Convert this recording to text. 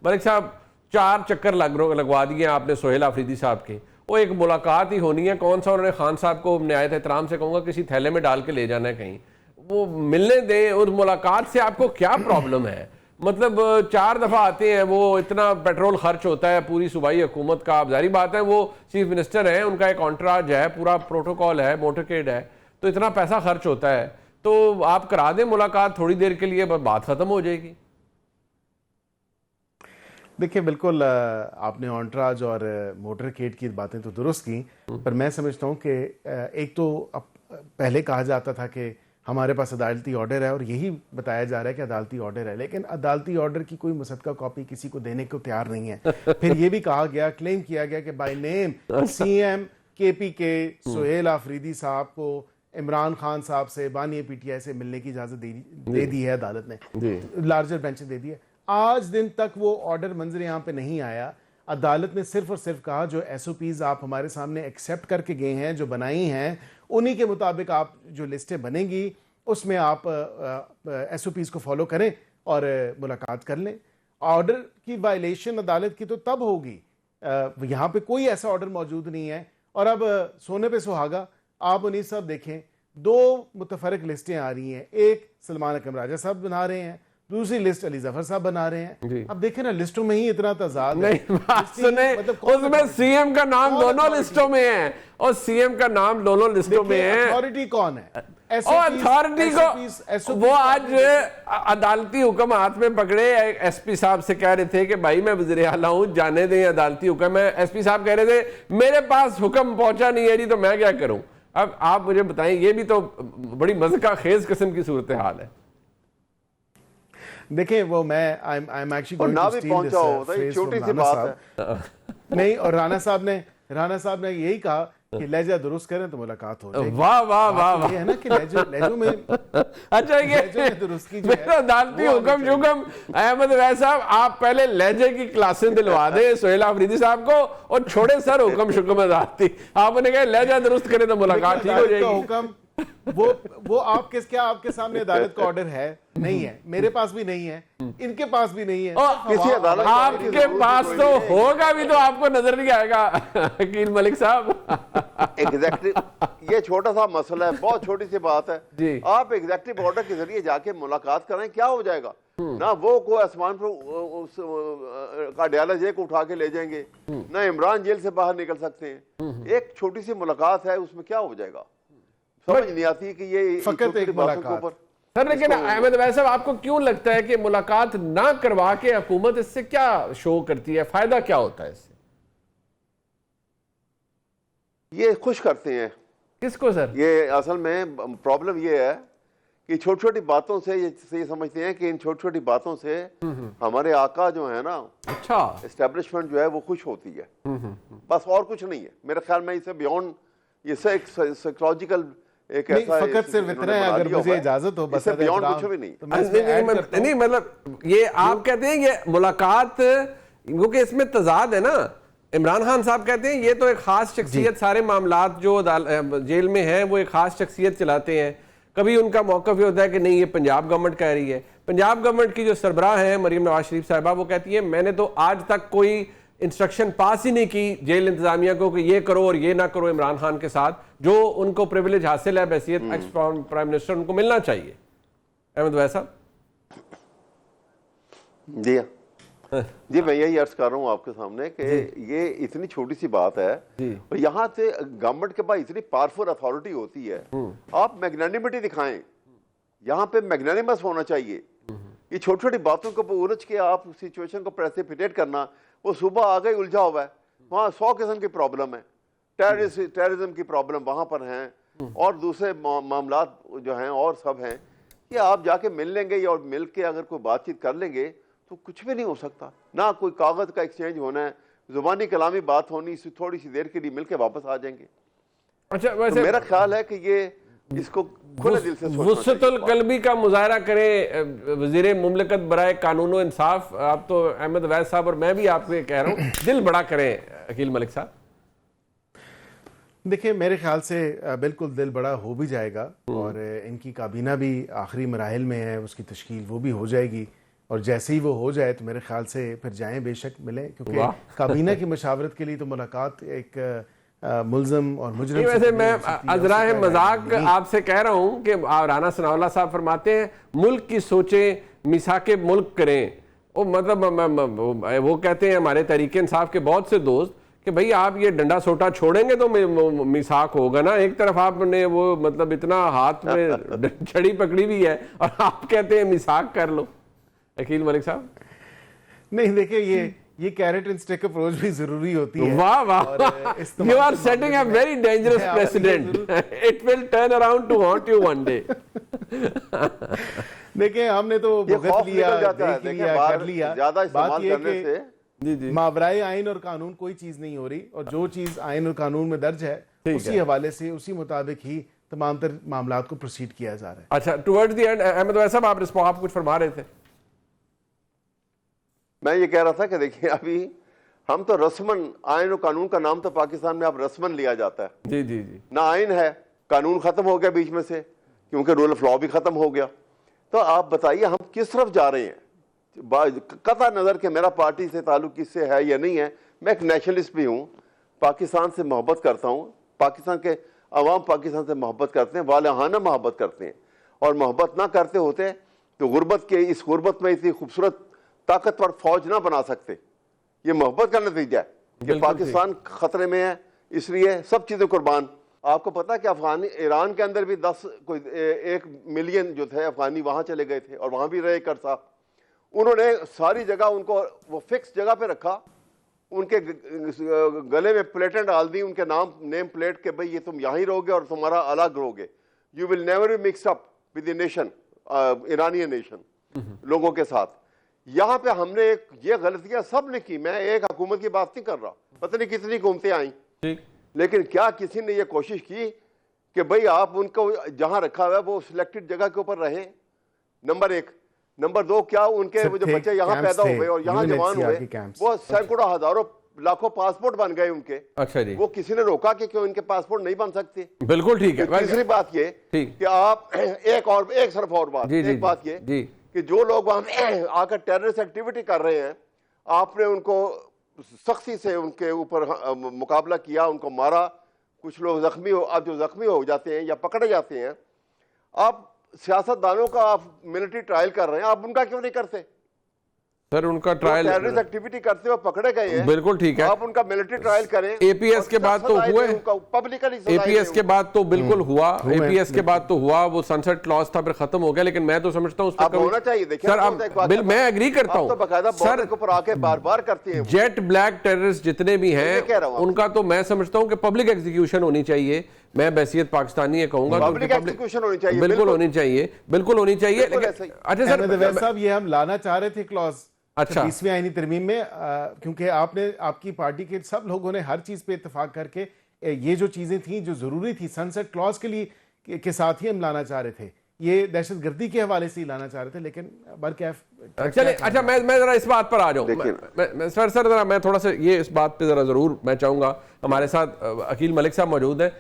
मलिक साहब 4 चक्कर लगवा दिए आपने सोहेल आफरीदी साहब के, वो एक मुलाकात ही होनी है, कौन सा उन्होंने खान साहब को नहायत एहतराम से कहूँगा किसी थैले में डाल के ले जाना है कहीं, वो मिलने दें। उस मुलाकात से आपको क्या प्रॉब्लम है? मतलब 4 दफ़ा आते हैं, वो इतना पेट्रोल खर्च होता है पूरी सूबाई हुकूमत का, जारी बात है वो चीफ मिनिस्टर है, उनका एक कॉन्ट्राज है, पूरा प्रोटोकॉल है, मोटरकेड है, तो इतना पैसा खर्च होता है, तो आप करा दें मुलाकात थोड़ी देर के लिए, बात ख़त्म हो जाएगी। देखिए बिल्कुल आपने ऑन्ट्राज और मोटरकेड की बातें तो दुरुस्त की, पर मैं समझता हूँ कि एक तो अब पहले कहा जाता था कि हमारे पास अदालती ऑर्डर है और यही बताया जा रहा है कि अदालती ऑर्डर है, लेकिन अदालती ऑर्डर की कोई मुसद्दका कॉपी किसी को देने को तैयार नहीं है। फिर ये भी कहा गया, क्लेम किया गया कि by name CM KPK Sohail Afridi साहब को इमरान खान साहब से बानी पीटीआई से मिलने की इजाजत दे दी है अदालत ने, लार्जर बेंच ने दे दी है। आज दिन तक वो ऑर्डर मंजर यहाँ पे नहीं आया। अदालत ने सिर्फ और सिर्फ कहा जो एसओपीज आप हमारे सामने एक्सेप्ट करके गए हैं, जो बनाई हैं, उन्हीं के मुताबिक आप जो लिस्टें बनेंगी उसमें आप एसओपीज को फॉलो करें और मुलाकात कर लें। ऑर्डर की वायलेशन अदालत की तो तब होगी, यहाँ पे कोई ऐसा ऑर्डर मौजूद नहीं है। और अब सोने पे सुहागा, आप उन्हीं सब देखें, 2 मुतफरक लिस्टें आ रही हैं, एक सलमान अकरम राजा साहब बना रहे हैं, दूसरी लिस्ट अली जफर साहब बना रहे हैं। अब देखें ना, लिस्टों में ही इतना तजाद नहीं, बात सुने, मतलब उसमें सीएम का नाम दोनों लिस्टों में है और सीएम का नाम दोनों लिस्टों में है। अथॉरिटी कौन है? अथॉरिटी को वो आज अदालती हुक्म हाथ में पकड़े एसपी साहब से कह रहे थे कि भाई मैं वज़ीर आला हूं, जाने दें अदालती हुक्म है। एसपी साहब कह रहे थे मेरे पास हुक्म पहुंचा नहीं है जी, तो मैं क्या करूं। अब आप मुझे बताएं, ये भी तो बड़ी मज़का खेज किस्म की सूरत हाल है। देखिए वो मैं आई एम एक्चुअली ना भी पहुंचा होता है, छोटी सी बात है। नहीं, और राणा साहब ने यही कहा कि लहजा दुरुस्त करें तो मुलाकात हो जाएगी। वाह वाह वाह वाह, ये है ना कि लहजों में अच्छा ये दुरुस्ती मेरा अदालती हुक्म जुगम अहमद वैद साहब, आप पहले लहजे की क्लासें दिलवा दे सोहेल आफरीदी साहब को और छोड़े सर हुक्म शुक्म अदालती। आपने कहा लहजा दुरुस्त करें तो मुलाकात ठीक हो जाएगी। हुक्म वो आपके सामने अदालत का ऑर्डर है नहीं है, मेरे पास भी नहीं है, इनके पास भी नहीं है, किसी अदालत आपके पास तो होगा भी तो आपको नजर नहीं आएगा वकील मलिक साहब। एग्जैक्टिव, ये छोटा सा मसला है, बहुत छोटी सी बात है जी। आप एग्जैक्टिव ऑर्डर के जरिए जाके मुलाकात करें, क्या हो जाएगा ना, वो कोई आसमान पर का डाला जेल को उठा के ले जाएंगे, ना इमरान जेल से बाहर निकल सकते हैं। एक छोटी सी मुलाकात है, उसमें क्या हो जाएगा, समझ नहीं आती कि ये फकत एक मुलाकात। सर लेकिन अहमद वैद साहब, आपको क्यों लगता है कि मुलाकात ना करवा के हुकूमत इससे क्या शो करती है, फायदा क्या होता है इससे? ये खुश करते हैं किसको सर? ये असल में प्रॉब्लम ये है कि छोटी छोटी बातों से ये समझते हैं कि इन छोटी छोटी बातों से हमारे आका जो है ना, अच्छा एस्टेब्लिशमेंट जो है वो खुश होती है, बस और कुछ नहीं है। मेरे ख्याल में इसे बियॉन्ड ये साइकोलॉजिकल एक ऐसा फकत सिर्फ इतना है, अगर मुझे इजाजत हो, बस बियॉन्ड कुछ भी नहीं। नहीं मतलब ये आप कहते हैं ये मुलाकात, क्योंकि इसमें तजाद है ना। इमरान खान साहब कहते हैं ये तो एक खास शख्सियत, सारे मामलात जो जेल में है वो एक खास शख्सियत चलाते हैं। कभी उनका मौक़िफ़ ये होता है कि नहीं ये पंजाब गवर्नमेंट कह रही है। पंजाब गवर्नमेंट की जो सरबराह है मरीम नवाज शरीफ साहिबा, वो कहती है मैंने तो आज तक कोई इंस्ट्रक्शन पास ही नहीं की जेल इंतजामिया को कि ये करो और ये ना करो इमरान खान के साथ, जो उनको प्रिविलेज हासिल है बैसियत एक्स प्राइम मिनिस्टर, उनको मिलना चाहिए। अहमद वैद साहब जी मैं यही अर्ज कर रहा हूँ आपके सामने कि ये इतनी छोटी सी बात है और यहाँ से गवर्नमेंट के पास इतनी पावरफुल अथॉरिटी होती है, आप मैग्नानिमिटी दिखाएं, यहाँ पे मैग्नानिमस होना चाहिए। ये छोटी छोटी बातों को उलझ के आप सिचुएशन को प्रेसिपिटेट करना, वो सुबह आ गई उलझा हुआ है, वहाँ 100 किस्म की प्रॉब्लम है, टेररिज्म की प्रॉब्लम वहाँ पर हैं और दूसरे मामलात जो हैं और सब हैं, कि आप जाके मिल लेंगे और मिल के अगर कोई बातचीत कर लेंगे तो कुछ भी नहीं हो सकता, ना कोई कागज का एक्सचेंज होना है, जुबानी कलामी बात होनी, थोड़ी सी देर के लिए मिलके वापस आ जाएंगे। अच्छा वैसे तो मेरा ख्याल है कि ये इसको खुले दिल से वुसअतुल कल्बी का मुजाहरा करें वज़ीर मुमलिकत बराए कानून व इंसाफ। आप तो अहमद वैद साहब और मैं भी आपको कह रहा हूँ दिल बड़ा करें अकील मलिक साहब। देखिए मेरे ख्याल से बिल्कुल दिल बड़ा हो भी जाएगा और इनकी काबीना भी आखिरी मराहिल में है, उसकी तश्कील वो भी हो जाएगी और जैसे ही वो हो जाए तो मेरे ख्याल से फिर जाएं, बेशक मिलें, क्योंकि वाह। काबीना की मशावरत के लिए तो मुलाकात एक मुल्ज़म और मुजरिम नहीं, से वैसे कभी मैं हो सकती है, अजराह उससे मजाक नहीं। आपसे कह रहा हूं कि राना सनाउल्लाह साहब फरमाते हैं मुल्क की सोचें मिसाके मुल्क करें। वो मतलब वो कहते हैं हमारे तहरीक इंसाफ के बहुत से दोस्त कि भाई आप ये डंडा सोटा छोड़ेंगे तो मिसाक होगा ना। एक तरफ आपने वो मतलब इतना हाथ में छड़ी पकड़ी हुई है और आप कहते हैं मिसाक कर लो। अकील मलिक साहब नहीं, देखिए ये कैरेट एंड स्टिक अप्रोच भी जरूरी होती है। वाह वाह, इस्तेमाल यू आर के सेटिंग अ मामले में वेरी डेंजरस मैं president, it will turn around two haunt you one day. देखिए हमने तो ये भुगत खौफ लिया, निकल जाता है, देख देखिए लिया, बाहर कर लिया। ज्यादा बात इस्तेमाल ये करने कि से जी जी मावराए आइन और कानून कोई चीज नहीं हो रही, और जो चीज आइन और कानून में दर्ज है उसी हवाले से, उसी मुताबिक ही तमाम तर मामलात को प्रोसीड किया जा रहा है। अच्छा, टुवर्ड्स द एंड अहमद वैसा आप कुछ फरमा रहे थे। मैं ये कह रहा था कि देखिए अभी हम तो रस्मन आइन और कानून का नाम तो पाकिस्तान में अब रस्मन लिया जाता है। जी जी जी, ना आइन है, कानून खत्म हो गया बीच में से, क्योंकि रूल ऑफ लॉ भी खत्म हो गया। तो आप बताइए हम किस तरफ जा रहे हैं? कता नजर के मेरा पार्टी से ताल्लुक किससे है या नहीं है, मैं एक नेशनलिस्ट भी हूँ, पाकिस्तान से मोहब्बत करता हूँ, पाकिस्तान के अवाम पाकिस्तान से मोहब्बत करते हैं, वालहाना मोहब्बत करते हैं। और मोहब्बत ना करते होते तो गुर्बत के इस गुर्बत में इतनी खूबसूरत ताकतवर फौज ना बना सकते। ये मोहब्बत का नतीजा है कि पाकिस्तान खतरे में है, इसलिए सब चीजें कुर्बान। आपको पता है कि अफगानी ईरान के अंदर भी 1 मिलियन जो थे अफगानी वहां चले गए थे और वहां भी रहे कर साहब। उन्होंने सारी जगह उनको वो फिक्स जगह पे रखा, उनके गले में प्लेटें डाल दी, उनके नेम प्लेट के भाई ये तुम यहीं रहोगे और तुम्हारा अलग रहोगे, you will never be mix up with the nation, Iranian nation लोगों के साथ। यहाँ पे हमने ये गलतियां सब ने की, मैं एक हुकूमत की बात नहीं कर रहा, पता नहीं कितनी हुकूमतें आई, लेकिन क्या किसी ने ये कोशिश की कि भाई आप उनको जहां रखा हुआ है वो सिलेक्टेड जगह के ऊपर रहे? नंबर 1। नंबर 2, क्या उनके वो जो बच्चे यहाँ पैदा हुए और यहाँ जवान हुए वो सैकड़ों हजारों लाखों पासपोर्ट बन गए उनके? अच्छा जी, वो किसी ने रोका कि क्यों इनके पासपोर्ट नहीं बन सकते? बिल्कुल ठीक है। तीसरी बात ये कि आप एक सिर्फ और बात, एक बात ये कि जो लोग वहां आकर टेररिस्ट एक्टिविटी कर रहे हैं, आपने उनको सख्ती से उनके ऊपर मुकाबला किया, उनको मारा, कुछ लोग जख्मी हो, अब जो जख्मी हो जाते हैं या पकड़े जाते हैं, आप सियासतदानों का आप मिलिट्री ट्रायल कर रहे हैं, आप उनका क्यों नहीं करते? सर उनका ट्रायल टेररिस्ट एक्टिविटी करते हुए पकड़े गए हैं, बिल्कुल ठीक है, आप उनका मिलिट्री ट्रायल करें। एपीएस के बाद तो हुए, एपीएस के बाद तो बिल्कुल हुआ, एपीएस के बाद तो हुआ, वो सनसेट क्लॉज था फिर खत्म हो गया, लेकिन मैं तो समझता हूँ अब होना चाहिए। देखिए सर अब मैं एग्री करता हूँ सर, के ऊपर आके बार-बार करते हैं। जेट ब्लैक टेररिस्ट जितने भी हैं उनका तो मैं समझता हूँ कि पब्लिक एग्जीक्यूशन होनी चाहिए। मैं बैसियत पाकिस्तानी है कहूंगा, पब्लिक एग्जीक्यूशन होनी चाहिए, बिल्कुल होनी चाहिए, बिल्कुल होनी चाहिए। अच्छा सर साहब, ये हम लाना चाह रहे थे क्लॉज, अच्छा 20वीं आईनी तरमीम में, क्योंकि आपकी पार्टी के सब लोगों ने हर चीज पे इत्तेफाक करके ये जो चीजें थी जो जरूरी थी सनसेट क्लॉज के लिए के साथ ही हम लाना चाह रहे थे, ये दहशतगर्दी के हवाले से ही लाना चाह रहे थे, लेकिन बरकैफ चले। अच्छा मैं जरा इस बात पर आ जाऊं सर जरा मैं थोड़ा सा ये इस बात पे जरा जरूर मैं चाहूंगा, हमारे साथ अकील मलिक साहब मौजूद हैं,